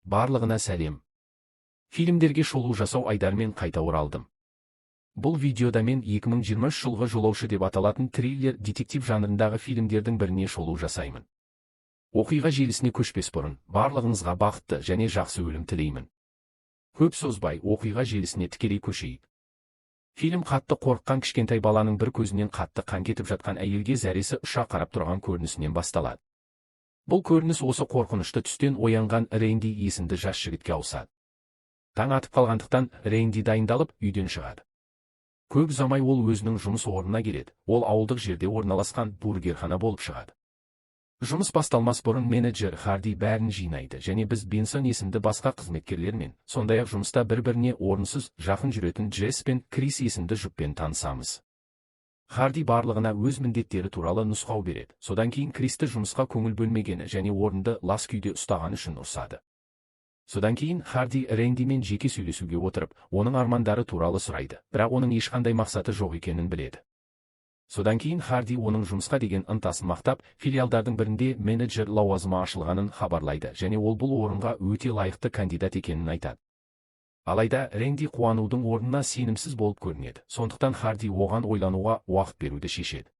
Барлығына сәлем. Фильмдерге шолу жасау айдармен қайта оралдым. Бұл видеода мен 2023 жылғы жолаушы деп аталатын триллер детектив жанрындағы фильмдердің біріне шолу жасаймын. Оқиға желісіне көшпес бұрын, барлығыңызға бақытты және жақсы өлім тілеймін. Көп созбай, оқиға желісіне тікелей көшейік. Фильм қатты қорыққан кішкентай баланың бір көзінен қатты қан кетіп жатқан әйелге зәресі ұша қарап тұрған көрінісінен басталады. Бұл көрініс осы қорқынышты түстен оянған Рэнди есімді жас жігітке ауысады. Таң атып қалғандықтан Рэнди дайындалып үйден шығады. Көп ұзамай ол өзінің жұмыс орнына келеді. Ол ауылдық жерде орналасқан бургерхана болып шығады. Жұмыс басталмас бұрын менеджер Харди бәрін жинайды және біз Бенсон есімді басқа қызметкерлермен, сондай-ақ жұмыста бір-біріне орынсыз жақын жүретін Джесс пен Крис есімді жұппен танысамыз. Харди барлығына өз міндеттері туралы нұсқау береді. Содан кейін Кристі жұмысқа көңіл бөлмегені және орынды лас күйде ұстаған үшін ұрсады. Содан кейін Харди Рэндимен жеке сөйлесуге отырып, оның армандары туралы сұрайды, бірақ оның ешқандай мақсаты жоқ екенін біледі. Содан кейін Харди оның жұмысқа деген ынтасын мақтап, филиалдардың бірінде менеджер лауазымы ашылғанын хабарлайды және ол бұл орынға өте лайықты кандидат екенін айтады. Алайда Рэнди қуанудың орнына сенімсіз болып көрінеді, сондықтан Харди оған ойлануға уақыт беруді шешеді.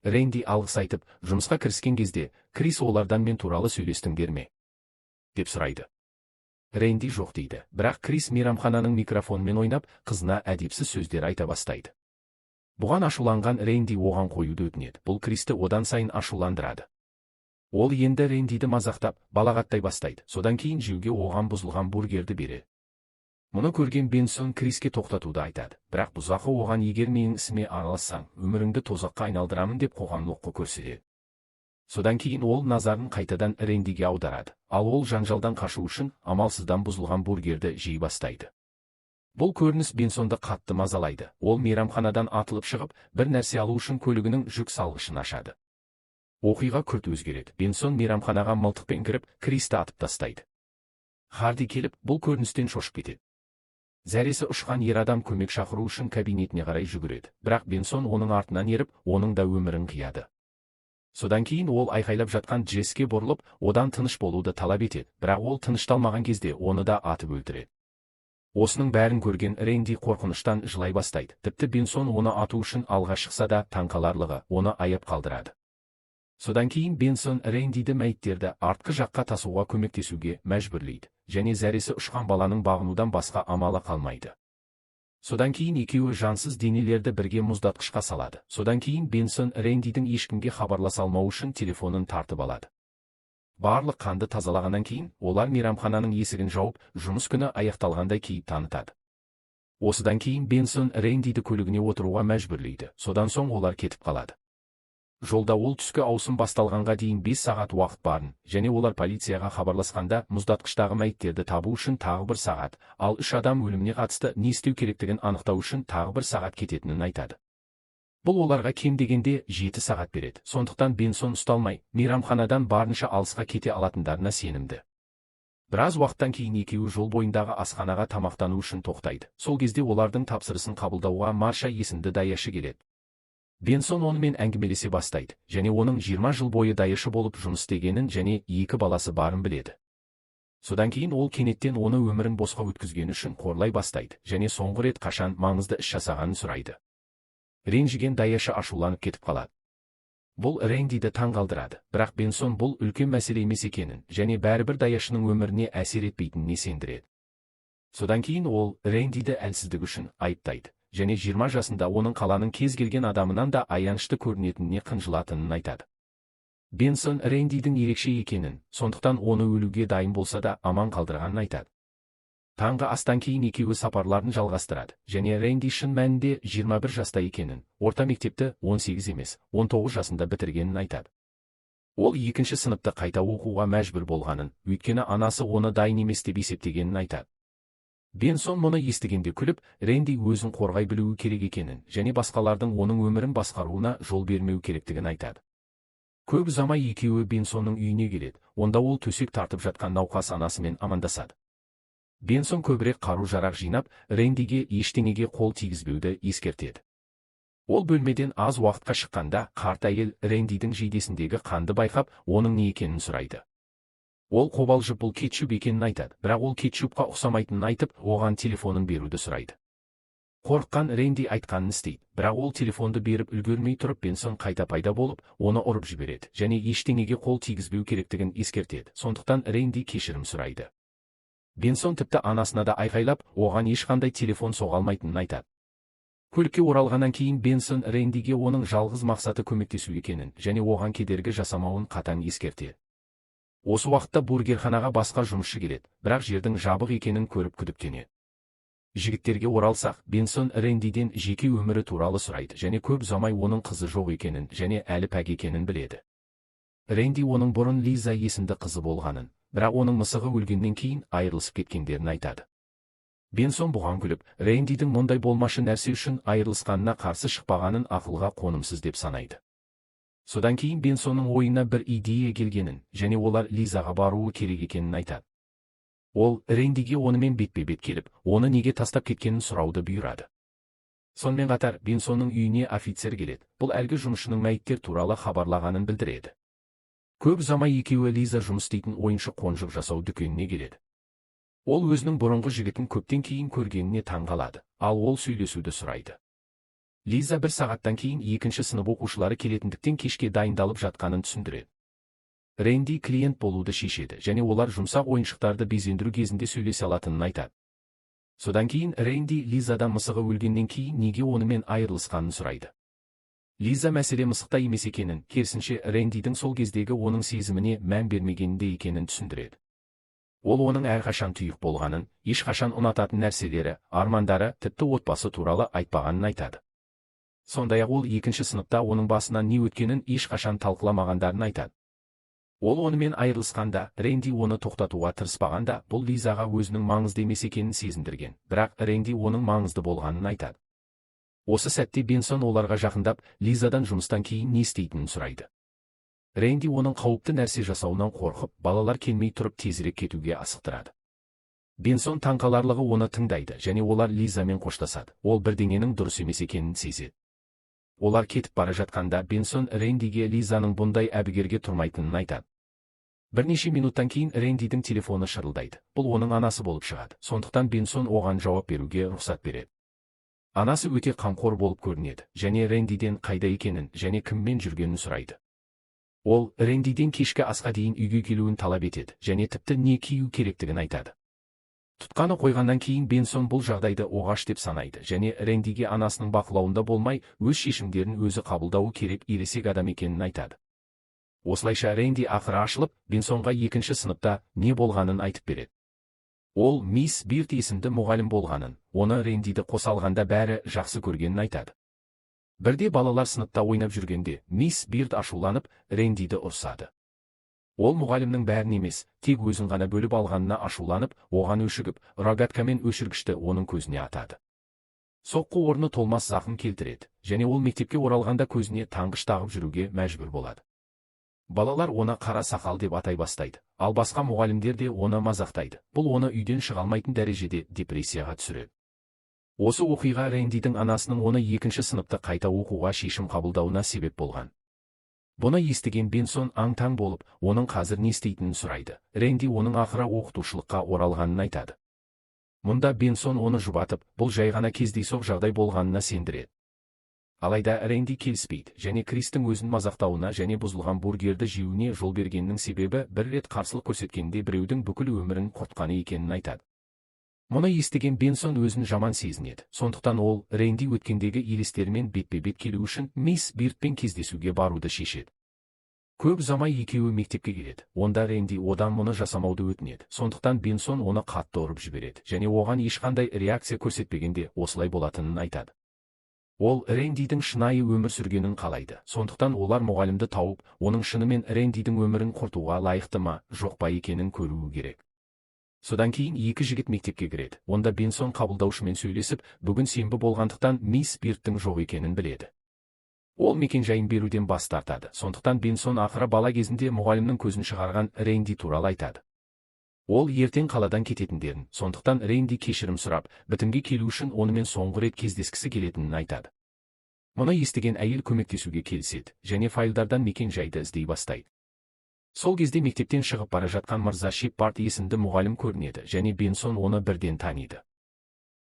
Рэнди алғыс айтып, жұмысқа кіріскен кезде, Крис олардан мен туралы сөйлестіңдер ме? деп сұрайды. Рэнди жоқ дейді, бірақ Крис мейрамхананың микрофонмен ойнап, қызына әдепсіз сөздер айта бастайды. Бұған ашуланған Рэнди оған қоюды өтінеді, бұл Кристі одан сайын ашуландырады. Ол енді Рэндиді мазақтап, балағаттай бастайды, содан кейін жеуге оған бұзылған бургерді береді. Мұны көрген Бенсон Криске тоқтатуды айтады, бірақ бұзақы оған егер менің ісіме аралассаң, өміріңді тозаққа айналдырамын деп қоғамлыққа көрсетеді. Содан кейін ол назарын қайтадан Рэндиге аударады, ал ол жанжалдан қашу үшін амалсыздан бұзылған бургерді жей бастайды. Бұл көрініс Бенсонды қатты мазалайды. Ол мейрамханадан атылып шығып, бір нәрсе алу үшін көлігінің жүк салғышын ашады. Оқиға күрт өзгереді. Бенсон мейрамханаға мылтықпен кіріп, Кристі атып тастайды. Харди келіп, бұл көріністен шошып кетеді. Зәресі ұшқан ер адам көмек шақыру үшін кабинетіне қарай жүгіреді, бірақ Бенсон оның артынан еріп, оның да өмірін қияды. Содан кейін ол айқайлап жатқан Джесске бұрылып, одан тыныш болуды талап етеді, бірақ ол тынышталмаған кезде оны да атып өлтіреді. Осының бәрін көрген Рэнди қорқыныштан жылай бастайды, тіпті Бенсон оны ату үшін алға шықса да таңқаларлығы оны аяп қалдырады. Содан кейін Бенсон Рэндиді мәйіттерді артқы жаққа тасуға көмектесуге мәжбүрлейді, және зәресі ұшқан баланың бағынудан басқа амалы қалмайды. Содан кейін екеуі жансыз денелерді бірге мұздатқышқа салады. Содан кейін Бенсон Рэндидің ешкімге хабарласа алмау үшін телефонын тартып алады. Барлық қанды тазалағаннан кейін, олар мейрамхананың есігін жауып, жұмыс күні аяқталғандай кейіп танытады. Осыдан кейін Бенсон Рэндиді көлігіне отыруға мәжбүрлейді, содан соң олар кетіп қалады. Жолда ол түскі ауысым басталғанға дейін 5 сағат уақыт барын, және олар полицияға хабарласқанда мұздатқыштағы мәйіттерді табу үшін тағы 1 сағат, ал 3 адам өліміне қатысты не істеу керектігін анықтау үшін тағы 1 сағат кететінін айтады. Бұл оларға кем дегенде 7 сағат береді, сондықтан Бенсон ұсталмай, мейрамханадан барынша алысқа кете алатындарына сенімді. Біраз уақыттан кейін екеуі жол бойындағы асханаға тамақтану үшін тоқтайды. Сол кезде олардың тапсырысын қабылдауға Марша есімді даяшы келеді. Бенсон онымен әңгімелесе бастайды, және оның 20 жыл бойы даяшы болып жұмыс істегенін және 2 баласы барын біледі. Содан кейін ол кенеттен оны өмірін босқа өткізгені үшін қорлай бастайды, және соңғы рет қашан маңызды іс жасағанын сұрайды. Ренжіген даяшы ашуланып кетіп қалады. Бұл Рэндиді таңғалдырады, бірақ Бенсон бұл үлкен мәселе емес екенін, және бәрібір даяшының өміріне әсер етпейтініне сендіреді. Содан кейін ол Рэндиді әлсіздік үшін айыптайды, және 20 жасында оның қаланың кез келген адамынан да аянышты көрінетініне қынжылатынын айтады. Бенсон Рэндидің ерекше екенін, сондықтан оны өлуге дайын болса да аман қалдырғанын айтады. Таңғы астан кейін екеуі сапарларын жалғастырады, және Рэнди шын мәнінде 21 жаста екенін, орта мектепті 18 емес, 19 жасында бітіргенін айтады. Ол 2-ші сыныпты қайта оқуға мәжбүр болғанын, өйткені анасы оны дайын емес деп есептегенін айтады. Бенсон мұны естігенде күліп, Рэнди өзін қорғай білуі керек екенін, және басқалардың оның өмірін басқаруына жол бермеу керектігін айтады. Көп ұзамай екеуі Бенсонның үйіне келеді, онда ол төсек тартып жатқан науқас анасымен амандасады. Бенсон көбірек қару-жарақ жинап, Рэндиге ештеңеге қол тигізбеуді ескертеді. Ол бөлмеден аз уақытқа шыққанда, қарт әйел Рэндидің жейдесіндегі қанды байқап, оның не екенін сұрайды. Ол қобалжып бұл кетчуп екенін айтады, бірақ ол кетчупқа ұқсамайтынын айтып, оған телефонын беруді сұрайды. Қорыққан Рэнди айтқанын істейді, бірақ ол телефонды беріп үлгермей тұрып Бенсон қайта пайда болып, оны ұрып жібереді және ештеңеге қол тигізбеу керектігін ескертеді. Сондықтан Рэнди кешірім сұрайды. Бенсон тіпті анасына да айқайлап, оған ешқандай телефон соға алмайтынын айтады. Көлікке оралғаннан кейін Бенсон Рэндиге оның жалғыз мақсаты көмектесу екенін және оған кедергі жасамауын қатаң ескертеді. Осы уақытта бургерханаға басқа жұмысшы келеді, бірақ жердің жабық екенін көріп күдіктенеді. Жігіттерге оралсақ, Бенсон Рэндиден жеке өмірі туралы сұрайды және көп ұзамай оның қызы жоқ екенін және әлі пәк екенін біледі. Рэнди оның бұрын Лиза есімді қызы болғанын, бірақ оның мысығы өлгеннен кейін айырылысып кеткендерін айтады. Бенсон бұған күліп, Рэндидің мұндай болмашы нәрсе үшін айырылысқанына қарсы шықпағанын ақылға қонымсыз деп санайды. Содан кейін Бенсонның ойына бір идея келгенін және олар Лизаға баруы керек екенін айтады. Ол Рэндиге онымен бетпе-бет келіп, оны неге тастап кеткенін сұрауды бұйырады. Сонымен қатар Бенсонның үйіне офицер келеді. Бұл әлгі жұмысшының мәйіттер туралы хабарлағанын білдіреді. Көп ұзамай екеуі Лиза жұмыс істейтін ойыншық қонжық жасау дүкеніне келеді. Ол өзінің бұрынғы жігітін көптен кейін көргеніне таң қалады, ал ол сөйлесуді сұрайды. Лиза бір сағаттан кейін екінші сынып оқушылары келетіндіктен кешке дайындалып жатқанын түсіндіреді. Рэнди клиент болуды шешеді және олар жұмсақ ойыншықтарды безендіру кезінде сөйлесе алатынын айтады. Содан кейін Рэнди Лизадан мысығы өлгеннен кейін неге онымен айырылысқанын сұрайды. Лиза мәселе мысықта емес екенін, керісінше Рэндидің сол кездегі оның сезіміне мән бермегенінде екенін түсіндіреді. Ол оның әрқашан тұйық болғанын, ешқашан ұнататын нәрселері, армандары, тіпті отбасы туралы айтпағанын айтады. Сондай-ақ ол екінші сыныпта оның басынан не өткенін ешқашан талқыламағандарын айтады. Ол онымен айырылысқанда, Рэнди оны тоқтатуға тырыспағанда, бұл Лизаға өзінің маңызды емес екенін сезіндірген, бірақ Рэнди оның маңызды болғанын айтады. Осы сәтте Бенсон оларға жақындап, Лизадан жұмыстан кейін не істейтінін сұрайды. Рэнди оның қауіпті нәрсе жасауынан қорқып, балалар келмей тұрып тезірек кетуге асықтырады. Бенсон таңқаларлығы оны тыңдайды және олар Лизамен қоштасады. Ол бірдеңенің дұрыс емес екенін сезеді. Олар кетіп бара жатқанда Бенсон Рэндиге Лизаның бұндай әбігерге тұрмайтынын айтады. Бірнеше минуттан кейін Рэндидің телефоны шырылдайды. Бұл оның анасы болып шығады. Сондықтан Бенсон оған жауап беруге рұқсат береді. Анасы өте қамқор болып көрінеді және Рэндиден қайда екенін және кіммен жүргенін сұрайды. Ол Рэндиден кешкі асқа дейін үйге келуін талап етеді және тіпті не кию керектігін айтады. Тұтқаны қойғаннан кейін Бенсон бұл жағдайды оғаш деп санайды және Рэндиге анасының бақылауында болмай, өз шешімдерін өзі қабылдауы керек ересек адам екенін айтады. Осылайша Рэнди ақыры ашылып, Бенсонға екінші сыныпта не болғанын айтып береді. Ол мисс Бирд есімді мұғалім болғанын, оны Рэндиді қоса алғанда бәрі жақсы көргенін айтады. Бірде балалар сыныпта ойнап жүргенде, мисс Бирд ашуланып, Рэндиді ұрсады. Ол мұғалімнің бәрін емес, тек өзін ғана бөліп алғанына ашуланып, оған өшігіп, рогаткамен өшіргішті оның көзіне атады. Соққы орны толмас зақым келтіреді, және ол мектепке оралғанда көзіне таңғыш тағып жүруге мәжбүр болады. Балалар оны қара сақал деп атай бастайды, ал басқа мұғалімдер де оны мазақтайды. Бұл оны үйден шыға алмайтын дәрежеде депрессияға түсіреді. Осы оқиға Рэндидің анасының оны екінші сыныпта қайта оқуға шешім қабылдауына себеп болған. Бұны естіген Бенсон аң-таң болып, оның қазір не істейтінін сұрайды. Рэнди оның ақыры оқытушылыққа оралғанын айтады. Мұнда Бенсон оны жұбатып, бұл жай ғана кездейсоқ жағдай болғанына сендіреді. Алайда Рэнди келіспейді және Кристің өзін мазақтауына және бұзылған бургерді жеуіне жол бергеннің себебі бір рет қарсылық көрсеткенде біреудің бүкіл өмірін құртқаны екенін айтады. Мұны естіген Бенсон өзін жаман сезінеді. Сондықтан ол Рэнди өткендегі елестерімен бетпе-бет келу үшін мисс Бирдпен кездесуге баруды шешеді. Көп ұзамай екеуі мектепке келеді. Онда Рэнди одан мұны жасамауды өтінеді. Сондықтан Бенсон оны қатты ұрып жібереді және оған ешқандай реакция көрсетпегенде осылай болатынын айтады. Ол Рэндидің шынайы өмір сүргенін қалайды. Сондықтан олар мұғалімді тауып, оның шынымен Рэндидің өмірін құртуға лайықты ма, жоқ па екенін көруі керек. Содан кейін екі жігіт мектепке кіреді. Онда Бенсон қабылдаушымен сөйлесіп, бүгін сенбі болғандықтан мисс Бирдтің жоқ екенін біледі. Ол мекен-жайын беруден бас тартады. Сондықтан Бенсон ақыры бала кезінде мұғалімнің көзін шығарған Рэнди туралы айтады. Ол ертең қаладан кететіндерін, сондықтан Рэнди кешірім сұрап, бітімге келу үшін онымен соңғы рет кездескісі келетінін айтады. Мұны естіген әйел көмектесуге келіседі және файлдардан мекен-жайды іздей бастайды. Сол кезде мектептен шығып бара жатқан мырза Шепард есімді мұғалім көрінеді және Бенсон оны бірден таниды.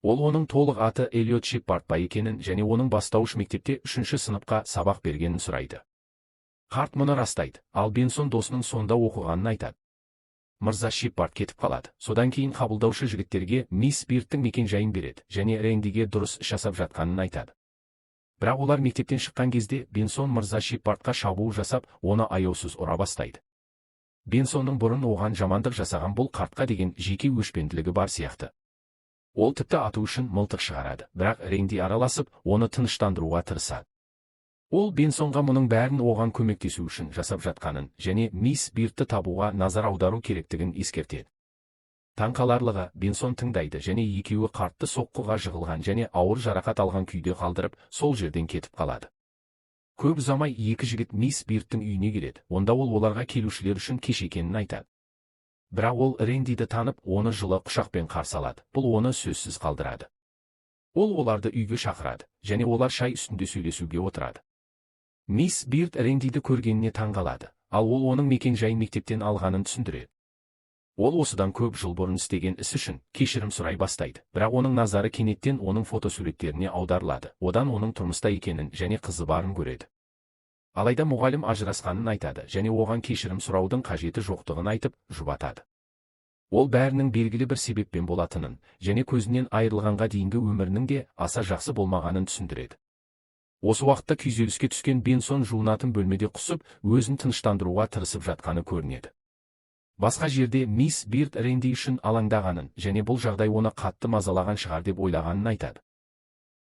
Ол оның толық аты Эллиот Шепард ба екенін және оның бастауыш мектепте 3-ші сыныпқа сабақ бергенін сұрайды. Қарт мұны растайды, ал Бенсон досының сонда оқығанын айтады. Мырза Шепард кетіп қалады. Содан кейін қабылдаушы жігіттерге мисс Бирдтің мекен-жайын береді және Рэндиге дұрыс іс жасап жатқанын айтады. Бірақ олар мектептен шыққан кезде Бенсон мырза Шепардқа шабуыл жасап, оны аяусыз ұра бастайды. Бенсонның бұрын оған жамандық жасаған бұл қартқа деген жеке өшпенділігі бар сияқты. Ол тіпті ату үшін мылтық шығарады, бірақ Рэнди араласып, оны тыныштандыруға тырысады. Ол Бенсонға мұның бәрін оған көмектесу үшін жасап жатқанын және мисс Бирдті табуға назар аудару керектігін ескертеді. Таңқаларлығы, Бенсон тыңдайды және екеуі қартты соққыға жығылған және ауыр жарақат алған күйде қалдырып, сол жерден кетіп қалады. Көп ұзамай екі жігіт мисс Бирдтің үйіне келеді, онда ол оларға келушілер үшін кеш екенін айтады. Бірақ ол Рэндиді танып, оны жылы құшақпен қарсы алады, бұл оны сөзсіз қалдырады. Ол оларды үйге шақырады, және олар шай үстінде сөйлесуге отырады. Мисс Бирд Рэндиді көргеніне таңғалады, ал ол оның мекен-жайын мектептен алғанын түсіндіреді. Ол осыдан көп жыл бұрын істеген іс үшін кешірім сұрай бастайды, бірақ оның назары кенеттен оның фотосуреттеріне аударылады, одан оның тұрмыста екенін және қызы барын көреді. Алайда мұғалім ажырасқанын айтады және оған кешірім сұраудың қажеті жоқтығын айтып, жұбатады. Ол бәрінің белгілі бір себеппен болатынын және көзінен айырылғанға дейінгі өмірінің де аса жақсы болмағанын түсіндіреді. Осы уақытта күйзеліске түскен Бенсон жуынатын бөлмеде құсып, өзін тыныштандыруға тырысып жатқаны көрінеді. Басқа жерде мисс Бирд Рэнди үшін алаңдағанын және бұл жағдай оны қатты мазалаған шығар деп ойлағанын айтады.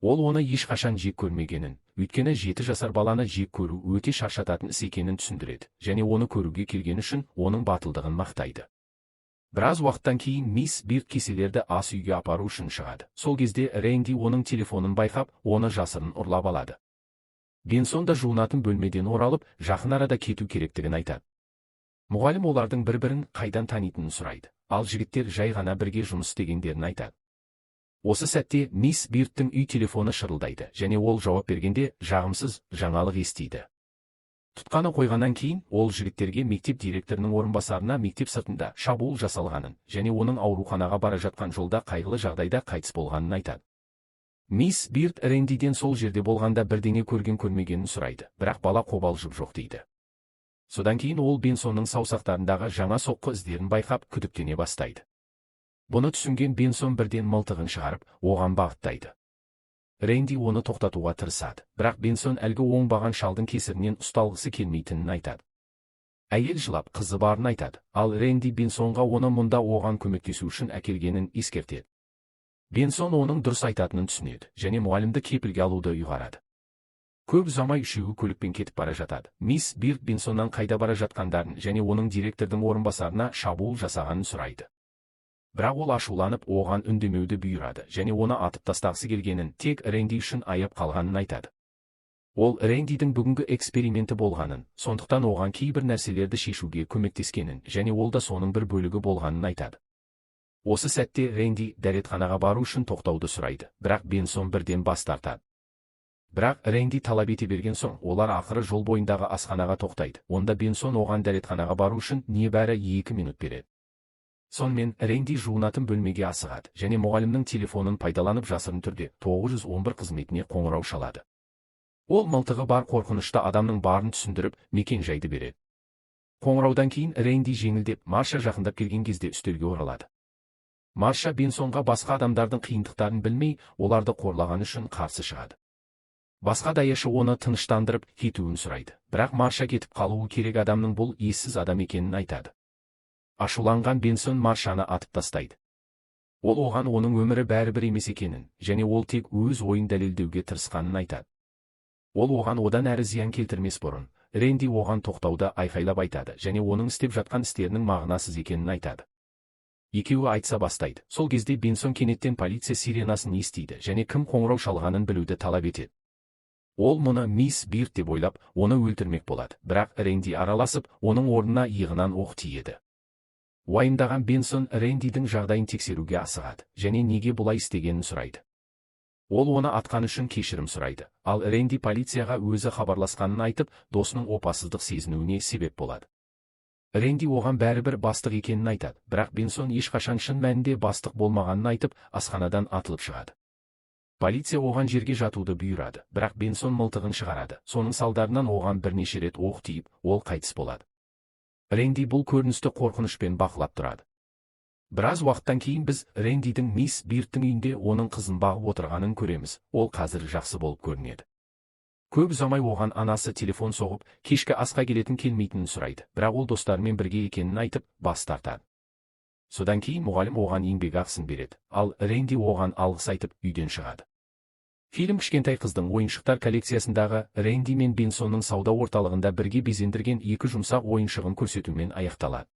Ол оны ешқашан жек көрмегенін, өйткені 7 жасар баланы жек көру өте шаршататын іс екенін түсіндіреді, және оны көруге келген үшін оның батылдығын мақтайды. Біраз уақыттан кейін мисс Бирд кеселерді ас үйге апару үшін шығады. Сол кезде Рэнди оның телефонын байқап, оны жасырын ұрлап алады. Бенсон да жуынатын бөлмеден оралып, жақын арада кету керектігін айтады. Мұғалім олардың бір-бірін қайдан танитынын сұрайды, ал жігіттер жай ғана бірге жұмыс істегендерін айтады. Осы сәтте мисс Бирдтің үй телефоны шырылдайды және ол жауап бергенде жағымсыз жаңалық естиді. Тұтқаны қойғаннан кейін ол жігіттерге мектеп директорының орынбасарына мектеп сыртында шабуыл жасалғанын және оның ауруханаға бара жатқан жолда қайғылы жағдайда қайтыс болғанын айтады. Мисс Бирд Рэндиден сол жерде болғанда бірдеңе көрген-көрмегенін сұрайды, бірақ бала қобалжып жоқ дейді. Содан кейін ол Бенсонның саусақтарындағы жаңа соққы іздерін байқап күдіктене бастайды. Бұны түсінген Бенсон бірден мылтығын шығарып, оған бағыттайды. Рэнди оны тоқтатуға тырысады, бірақ Бенсон әлгі оңбаған шалдың кесірінен ұсталғысы келмейтінін айтады. Әйел жылап қызы барын айтады, ал Рэнди Бенсонға оны мұнда оған көмектесу үшін әкелгенін ескертеді. Бенсон оның дұрыс айтатынын түсінеді және мұғалімді кепілге алуды ұйғарады. Көп ұзамай үшеуі көлікпен кетіп бара жатады. Мисс Бирд Бенсоннан қайда бара жатқандарын және оның директордың орынбасарына шабуыл жасағанын сұрайды. Бірақ ол ашуланып, оған үндемеуді бұйырады және оны атып тастағысы келгенін, тек Рэнди үшін аяп қалғанын айтады. Ол Рэндидің бүгінгі эксперименті болғанын, сондықтан оған кейбір нәрселерді шешуге көмектескенін және ол да соның бір бөлігі болғанын айтады. Осы сәтте Рэнди дәретханаға бару үшін тоқтауды сұрайды, бірақ Бенсон бірден бас тартады. Бірақ Рэнди талап ете берген соң, олар ақыры жол бойындағы асханаға тоқтайды. Онда Бенсон оған дәретханаға бару үшін небәрі 2 минут береді. Сонымен Рэнди жуынатын бөлмеге асығады және мұғалімнің телефонын пайдаланып жасырын түрде 911 қызметіне қоңырау шалады. Ол мылтығы бар қорқынышты адамның барын түсіндіріп, мекен-жайды береді. Қоңыраудан кейін Рэнди жеңілдеп, Марша жақындап келген кезде үстелге оралады. Марша Бенсонға басқа адамдардың қиындықтарын білмей, оларды қорлаған үшін қарсы шығады. Басқа даяшы оны тыныштандырып кетуін сұрайды, бірақ Марша кетіп қалуы керек адамның бұл ессіз адам екенін айтады. Ашуланған Бенсон Маршаны атып тастайды. Ол оған оның өмірі бәрібір емес екенін, және ол тек өз ойын дәлелдеуге тырысқанын айтады. Ол оған одан әрі зиян келтірмес бұрын, Рэнди оған тоқтауды айқайлап айтады және оның істеп жатқан істерінің мағынасыз екенін айтады. Екеуі айтса бастайды. Сол кезде Бенсон кенеттен полиция сиренасын естиді және кім қоңырау шалғанын білуді талап етеді. Ол мұны мисс Бирд деп ойлап, оны өлтірмек болады, бірақ Рэнди араласып, оның орнына иығынан оқ тиеді. Уайымдаған Бенсон Рэндидің жағдайын тексеруге асығады және неге бұлай істегенін сұрайды. Ол оны атқан үшін кешірім сұрайды, ал Рэнди полицияға өзі хабарласқанын айтып, досының опасыздық сезінуіне себеп болады. Рэнди оған бәрібір бастық екенін айтады, бірақ Бенсон ешқашан шын мәнінде бастық болмағанын айтып, асханадан атылып шығады. Полиция оған жерге жатуды бұйырады, бірақ Бенсон мылтығын шығарады. Соның салдарынан оған бірнеше рет оқ тиіп, ол қайтыс болады. Рэнди бұл көріністі қорқынышпен бақылап тұрады. Біраз уақыттан кейін біз Рэндидің мисс Бирдтің үйінде оның қызын бағып отырғанын көреміз. Ол қазір жақсы болып көрінеді. Көп ұзамай оған анасы телефон соғып, кешкі асқа келетін келмейтінін сұрайды, бірақ ол достарымен бірге екенін айтып, бас тартады. Содан кейін мұғалім оған еңбекақысын береді, ал Рэнди оған алғыс айтып үйден шығады. Фильм кішкентай қыздың ойыншықтар коллекциясындағы Рэнди мен Бенсонның сауда орталығында бірге безендірген екі жұмсақ ойыншығын көрсетумен аяқталады.